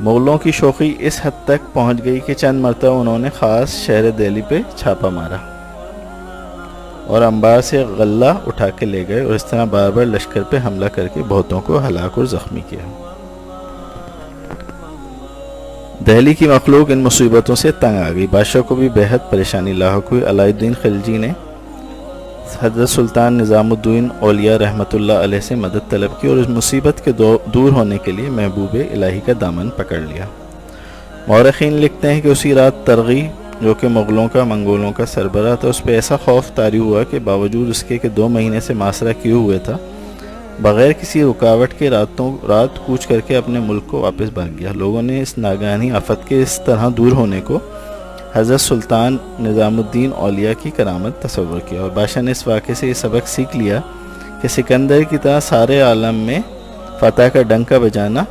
مغلوں کی شوخی اس حد تک پہنچ گئی کہ چند مرتبہ انہوں نے خاص شہر دہلی پہ چھاپا مارا اور انبار سے غلہ اٹھا کے لے گئے، اور اس طرح بار بار لشکر پہ حملہ کر کے بہتوں کو ہلاک اور زخمی کیا۔ دہلی کی مخلوق ان مصیبتوں سے تنگ آ گئی، بادشاہ کو بھی بہت پریشانی لاحق ہوئی۔ علاء الدین خلجی نے حضرت سلطان نظام الدین اولیاء رحمۃ اللہ علیہ سے مدد طلب کی اور اس مصیبت کے دور ہونے کے لیے محبوب الہی کا دامن پکڑ لیا۔ مورخین لکھتے ہیں کہ اسی رات ترغی، جو کہ منگولوں کا سربراہ تھا، اس پہ ایسا خوف طاری ہوا کہ باوجود اس کے کہ 2 مہینے سے محاصرہ کیے ہوئے تھا، بغیر کسی رکاوٹ کے رات کوچ کر کے اپنے ملک کو واپس بھاگ گیا۔ لوگوں نے اس ناگہانی آفت کے اس طرح دور ہونے کو حضرت سلطان نظام الدین اولیاء کی کرامت تصور کیا، اور بادشاہ نے اس واقعے سے یہ سبق سیکھ لیا کہ سکندر کی طرح سارے عالم میں فتح کا ڈنکا بجانا